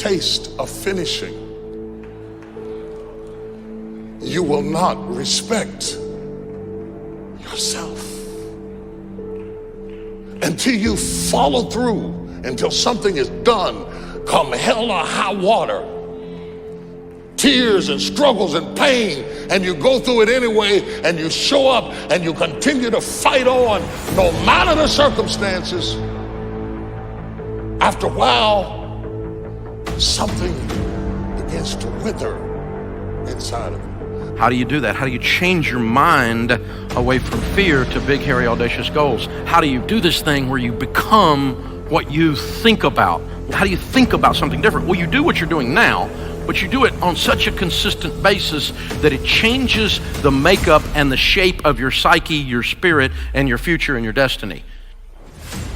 taste of finishing, you will not respect yourself. Until you follow through, until something is done, come hell or high water, tears and struggles and pain, and you go through it anyway, and you show up and you continue to fight on no matter the circumstances. After a while, something begins to wither inside of you. How do you do that? How do you change your mind away from fear to big, hairy, audacious goals? How do you do this thing where you become what you think about? How do you think about something different? Well, you do what you're doing now, but you do it on such a consistent basis that it changes the makeup and the shape of your psyche, your spirit, and your future and your destiny.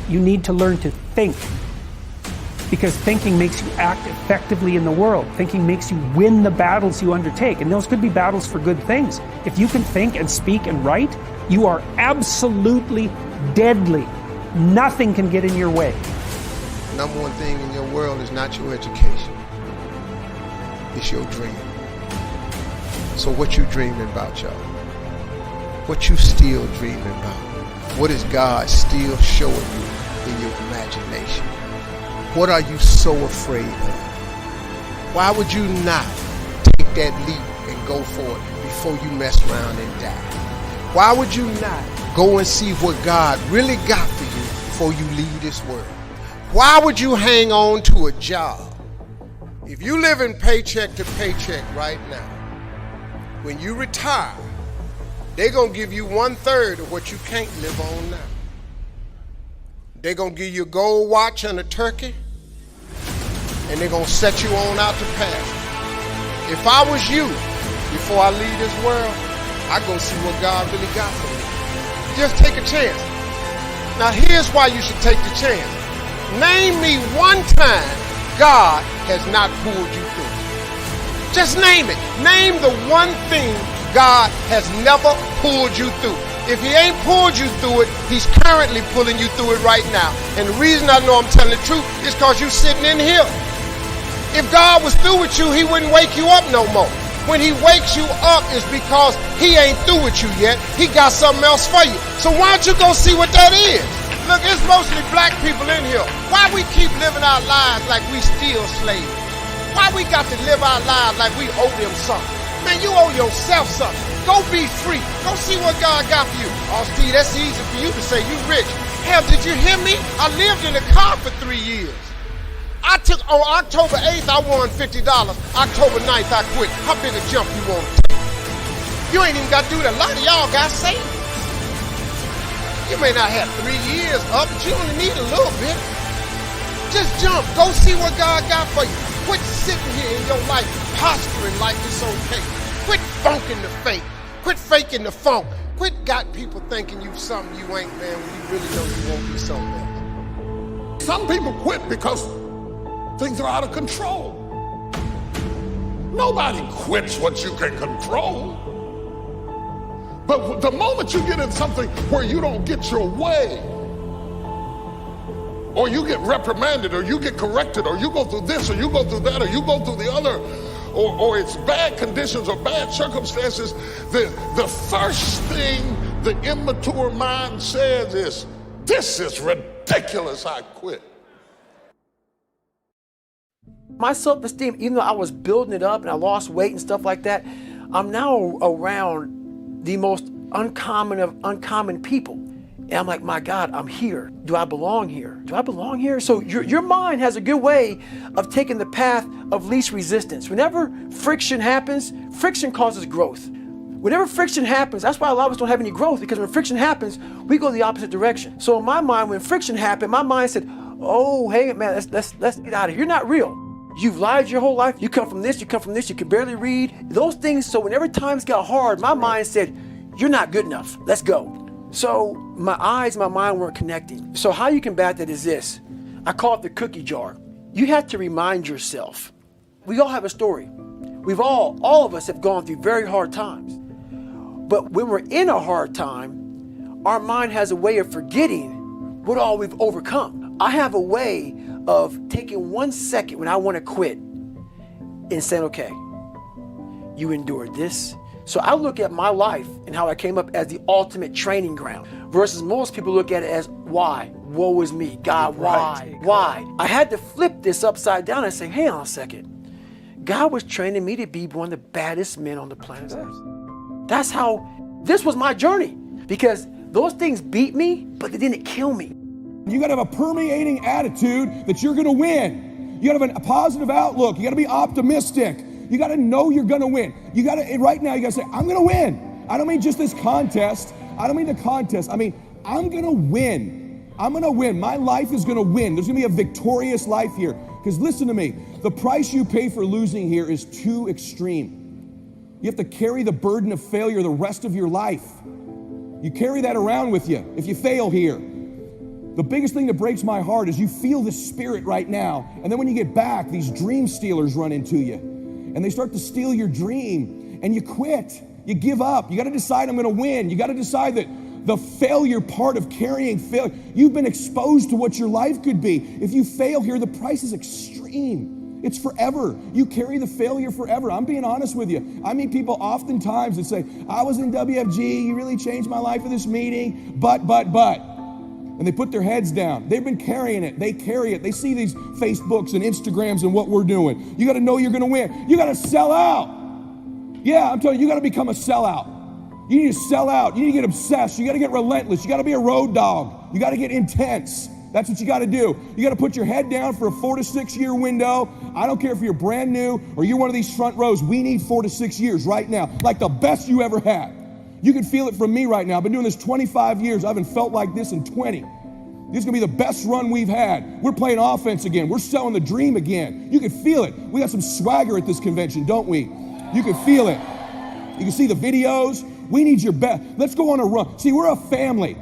You need to learn to think, because thinking makes you act effectively in the world. Thinking makes you win the battles you undertake, and those could be battles for good things. If you can think and speak and write, you are absolutely deadly. Nothing can get in your way. Number one thing in your world is not your education. It's your dream. So what you dreaming about, y'all? What you still dreaming about? What is God still showing you in your imagination? What are you so afraid of? Why would you not take that leap and go for it before you mess around and die? Why would you not go and see what God really got for you before you leave this world? Why would you hang on to a job? If you live in paycheck to paycheck right now, when you retire, they're going to give you 1/3 of what you can't live on now. They're going to give you a gold watch and a turkey, and they're going to set you on out to pasture. If I was you, before I leave this world, I'd go see what God really got for me. Just take a chance. Now here's why you should take the chance. Name me one time God has not pulled you through. Just name it. Name the one thing God has never pulled you through. If he ain't pulled you through it, he's currently pulling you through it right now. And the reason I know I'm telling the truth is because you're sitting in here. If God was through with you, he wouldn't wake you up no more. When he wakes you up, it's because he ain't through with you yet. He got something else for you. So why don't you go see what that is? Look, it's mostly black people in here. Why we keep living our lives like we still slaves? Why we got to live our lives like we owe them something? Man, you owe yourself something. Go be free. Go see what God got for you. Oh, Steve, that's easy for you to say. You rich. Hell, did you hear me? I lived in a car for 3 years. On October 8th, I won $50. October 9th, I quit. How big a jump you want to take? You ain't even got to do that. A lot of y'all got saved. You may not have 3 years up, but you only need a little bit. Just jump. Go see what God got for you. Quit sitting here in your life posturing like it's okay. Quit funking the fake. Quit faking the funk. Quit got people thinking you something you ain't, man, when you really know you won't be something else. Some people quit because things are out of control. Nobody quits what you can control. But the moment you get in something where you don't get your way, or you get reprimanded, or you get corrected, or you go through this, or you go through that, or you go through the other, or it's bad conditions or bad circumstances, the first thing the immature mind says is, this is ridiculous, I quit. My self-esteem, even though I was building it up and I lost weight and stuff like that, I'm now around the most uncommon of uncommon people. And I'm like, my God, I'm here. Do I belong here? Do I belong here? So your mind has a good way of taking the path of least resistance. Whenever friction happens, friction causes growth. Whenever friction happens, that's why a lot of us don't have any growth, because when friction happens, we go the opposite direction. So in my mind, when friction happened, my mind said, oh, hey, man, let's get out of here. You're not real. You've lied your whole life. You come from this, you come from this, you can barely read. Those things, so whenever times got hard, my mind said, you're not good enough. Let's go. So my eyes, my mind weren't connecting. So how you combat that is this. I call it the cookie jar. You have to remind yourself. We all have a story. All of us have gone through very hard times. But when we're in a hard time, our mind has a way of forgetting what all we've overcome. I have a way of taking 1 second when I want to quit and saying, okay, you endured this. So I look at my life and how I came up as the ultimate training ground versus most people look at it as why? Woe is me. God, why? Why? I had to flip this upside down and say, hang on a second. God was training me to be one of the baddest men on the planet Earth. That's how, this was my journey. Because those things beat me, but they didn't kill me. You gotta have a permeating attitude that you're gonna win. You gotta have a positive outlook. You gotta be optimistic. You gotta know you're gonna win. You gotta, right now, you gotta say, I'm gonna win. I don't mean just this contest. I don't mean the contest. I mean, I'm gonna win. I'm gonna win. My life is gonna win. There's gonna be a victorious life here. Because listen to me, the price you pay for losing here is too extreme. You have to carry the burden of failure the rest of your life. You carry that around with you if you fail here. The biggest thing that breaks my heart is you feel the spirit right now, and then when you get back, these dream stealers run into you, and they start to steal your dream, and you quit. You give up. You got to decide I'm going to win. You got to decide that the failure part of carrying failure, you've been exposed to what your life could be. If you fail here, the price is extreme. It's forever. You carry the failure forever. I'm being honest with you. I meet people oftentimes that say, I was in WFG, you really changed my life for this meeting, but. And they put their heads down. They've been carrying it. They carry it. They see these Facebooks and Instagrams and what we're doing. You got to know you're going to win. You got to sell out. Yeah, I'm telling you, you got to become a sellout. You need to sell out. You need to get obsessed. You got to get relentless. You got to be a road dog. You got to get intense. That's what you got to do. You got to put your head down for a 4 to 6 year window. I don't care if you're brand new or you're one of these front rows. We need 4 to 6 years right now, like the best you ever had. You can feel it from me right now. I've been doing this 25 years. I haven't felt like this in 20. This is going to be the best run we've had. We're playing offense again. We're selling the dream again. You can feel it. We got some swagger at this convention, don't we? You can feel it. You can see the videos. We need your best. Let's go on a run. See, we're a family.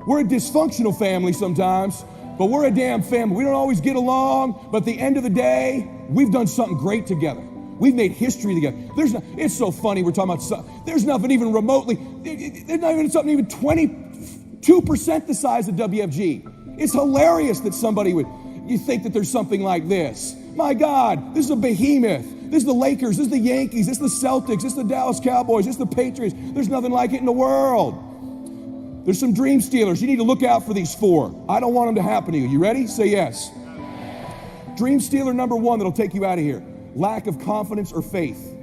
We're a dysfunctional family sometimes, but we're a damn family. We don't always get along, but at the end of the day, we've done something great together. We've made history together. It's so funny we're talking about, there's nothing even remotely, there's not even something even 22% the size of WFG. It's hilarious that you think that there's something like this. My God, this is a behemoth. This is the Lakers, this is the Yankees, this is the Celtics, this is the Dallas Cowboys, this is the Patriots. There's nothing like it in the world. There's some dream stealers. You need to look out for these 4. I don't want them to happen to you. You ready? Say yes. Dream stealer number 1 that'll take you out of here. Lack of confidence or faith.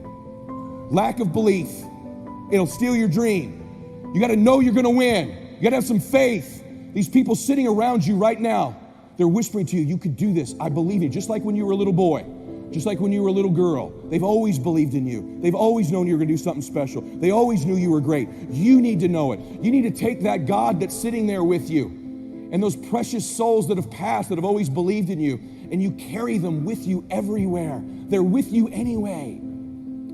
Lack of belief. It'll steal your dream. You got to know you're going to win. You got to have some faith. These people sitting around you right now, they're whispering to you, you could do this. I believe you. Just like when you were a little boy. Just like when you were a little girl. They've always believed in you. They've always known you were going to do something special. They always knew you were great. You need to know it. You need to take that God that's sitting there with you and those precious souls that have passed, that have always believed in you, and you carry them with you everywhere. They're with you anyway.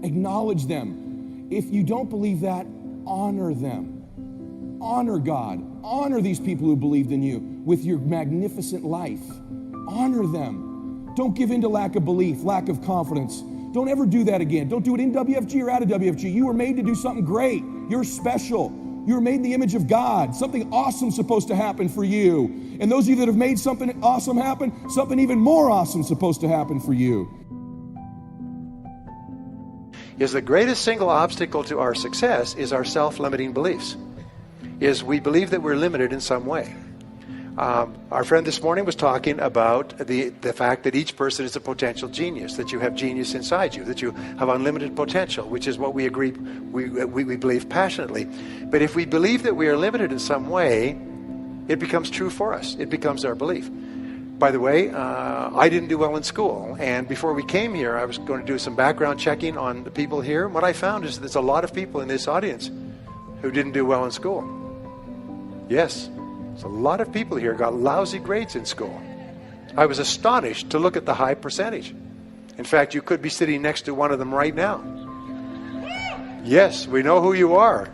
Acknowledge them. If you don't believe that, honor them. Honor God. Honor these people who believed in you with your magnificent life. Honor them. Don't give in to lack of belief, lack of confidence. Don't ever do that again. Don't do it in WFG or out of WFG. You were made to do something great. You're special. You were made in the image of God. Something awesome is supposed to happen for you. And those of you that have made something awesome happen, something even more awesome is supposed to happen for you. Is the greatest single obstacle to our success is our self-limiting beliefs. Is we believe that we're limited in some way. Our friend this morning was talking about the fact that each person is a potential genius, that you have genius inside you, that you have unlimited potential, which is what we agree, we believe passionately. But if we believe that we are limited in some way, it becomes true for us. It becomes our belief. By the way, I didn't do well in school, and before we came here, I was going to do some background checking on the people here. And what I found is that there's a lot of people in this audience who didn't do well in school. Yes. There's a lot of people here got lousy grades in school. I was astonished to look at the high percentage. In fact, you could be sitting next to one of them right now. Yes, we know who you are.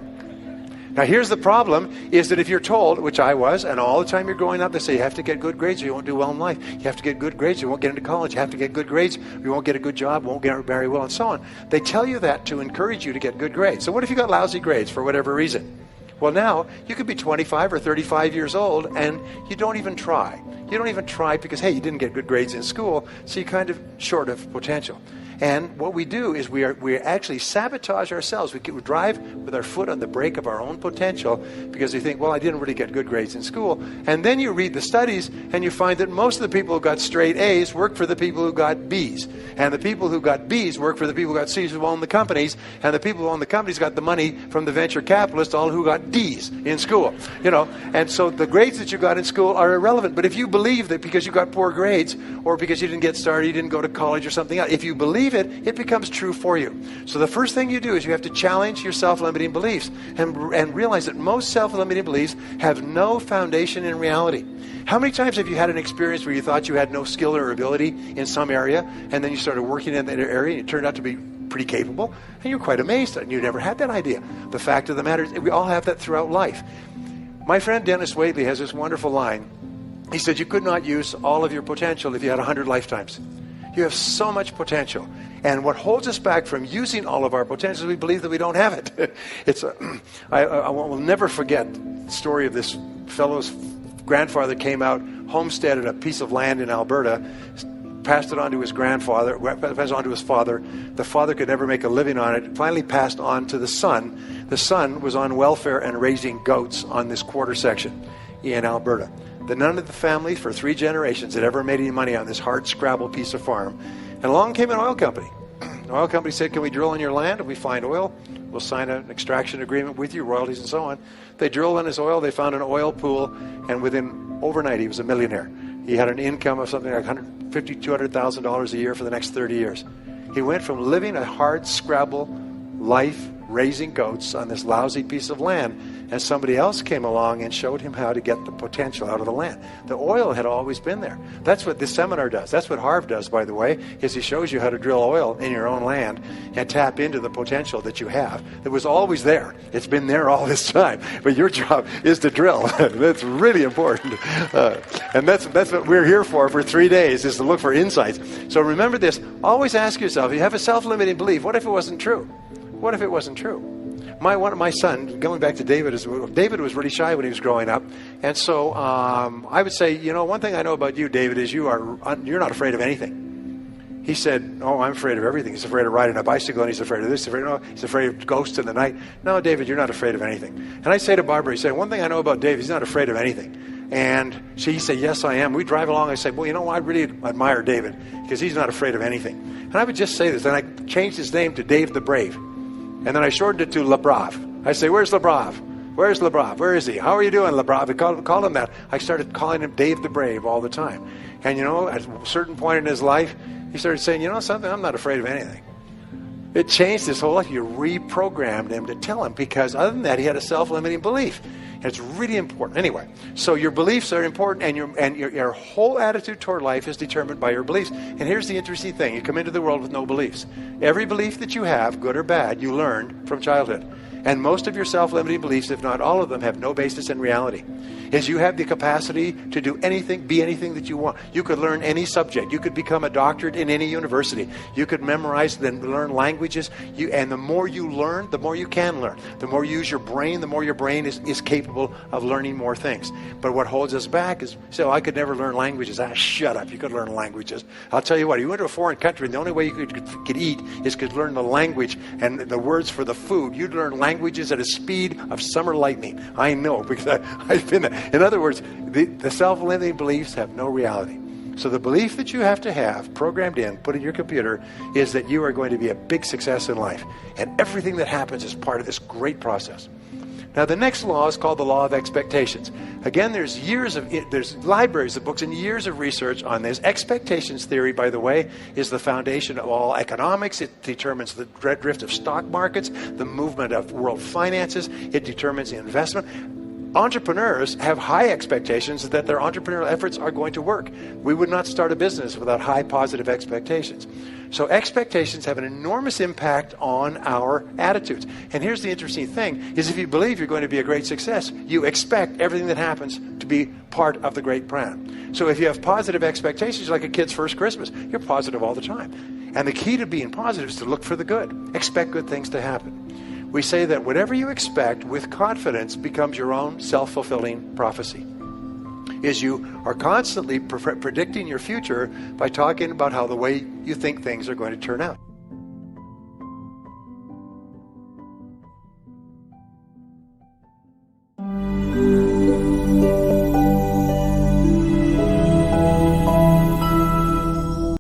Now here's the problem, is that if you're told, which I was, and all the time you're growing up, they say you have to get good grades or you won't do well in life. You have to get good grades or you won't get into college. You have to get good grades or you won't get a good job, won't get very well, and so on. They tell you that to encourage you to get good grades. So what if you got lousy grades for whatever reason? Well, now, you could be 25 or 35 years old and you don't even try. You don't even try because, hey, you didn't get good grades in school, so you're kind of short of potential. And what we do is we actually sabotage ourselves. We drive with our foot on the brake of our own potential because we think, well, I didn't really get good grades in school. And then you read the studies and you find that most of the people who got straight A's work for the people who got B's. And the people who got B's work for the people who got C's who own the companies. And the people who own the companies got the money from the venture capitalists, all who got D's in school. And so the grades that you got in school are irrelevant. But if you believe that because you got poor grades or because you didn't get started, you didn't go to college or something else, if you believe it becomes true for you. So the first thing you do is you have to challenge your self-limiting beliefs and realize that most self-limiting beliefs have no foundation in reality. How many times have you had an experience where you thought you had no skill or ability in some area, and then you started working in that area and it turned out to be pretty capable, and you're quite amazed and you never had that idea? The fact of the matter is we all have that throughout life. My friend Dennis Waitley has this wonderful line. He said, you could not use all of your potential if you had 100 lifetimes. You have so much potential. And what holds us back from using all of our potential is we believe that we don't have it. I will never forget the story of this fellow's grandfather came out, homesteaded a piece of land in Alberta, passed it on to his grandfather, passed it on to his father. The father could never make a living on it. Finally passed on to the son. The son was on welfare and raising goats on this quarter section in Alberta. None of the family for 3 generations had ever made any money on this hard scrabble piece of farm. And along came an oil company. The oil company said, can we drill on your land? If we find oil, we'll sign an extraction agreement with you, royalties and so on. They drilled on his oil. They found an oil pool. And within overnight, he was a millionaire. He had an income of something like $150,000, $200,000 a year for the next 30 years. He went from living a hard scrabble life, raising goats on this lousy piece of land, and somebody else came along and showed him how to get the potential out of the land. The oil had always been there. That's what this seminar does. That's what Harvey does, by the way, is he shows you how to drill oil in your own land and tap into the potential that you have. It was always there. It's been there all this time. But your job is to drill. That's really important. And that's what we're here for 3 days, is to look for insights. So remember this. Always ask yourself, if you have a self-limiting belief, what if it wasn't true? What if it wasn't true? My son, going back to David was really shy when he was growing up. And so I would say, one thing I know about you, David, is you're not afraid of anything. He said, oh, I'm afraid of everything. He's afraid of riding a bicycle, and he's afraid of this. He's afraid of ghosts in the night. No, David, you're not afraid of anything. And I say to Barbara, one thing I know about David, he's not afraid of anything. And he said, yes, I am. We drive along. I say, well, I really admire David because he's not afraid of anything. And I would just say this. And I changed his name to Dave the Brave. And then I shortened it to Le Brave. I say, where's Le Brave? Where's Le Brave? Where is he? How are you doing, Le Brave? I called him that. I started calling him Dave the Brave all the time. And, at a certain point in his life, he started saying, something, I'm not afraid of anything. It changed his whole life. You reprogrammed him to tell him, because other than that, he had a self-limiting belief. And it's really important. Anyway, so your beliefs are important, and your whole attitude toward life is determined by your beliefs. And here's the interesting thing. You come into the world with no beliefs. Every belief that you have, good or bad, you learned from childhood. And most of your self-limiting beliefs, if not all of them, have no basis in reality. Is you have the capacity to do anything, be anything that you want. You could learn any subject. You could become a doctorate in any university. You could memorize, then learn languages. And the more you learn, the more you can learn. The more you use your brain, the more your brain is capable of learning more things. But what holds us back is, I could never learn languages. Shut up. You could learn languages. I'll tell you what, you went to a foreign country, and the only way you could eat is could learn the language and the words for the food. You'd learn languages at a speed of summer lightning. I know, because I've been there. In other words, the self-limiting beliefs have no reality. So the belief that you have to have programmed in, put in your computer, is that you are going to be a big success in life. And everything that happens is part of this great process. Now, the next law is called the law of expectations. Again, there's libraries of books and years of research on this. Expectations theory, by the way, is the foundation of all economics. It determines the drift of stock markets, the movement of world finances. It determines the investment. Entrepreneurs have high expectations that their entrepreneurial efforts are going to work. We would not start a business without high positive expectations. So expectations have an enormous impact on our attitudes. And here's the interesting thing, is if you believe you're going to be a great success, you expect everything that happens to be part of the great plan. So if you have positive expectations, like a kid's first Christmas, you're positive all the time. And the key to being positive is to look for the good. Expect good things to happen. We say that whatever you expect with confidence becomes your own self-fulfilling prophecy. is you are constantly predicting your future by talking about how the way you think things are going to turn out.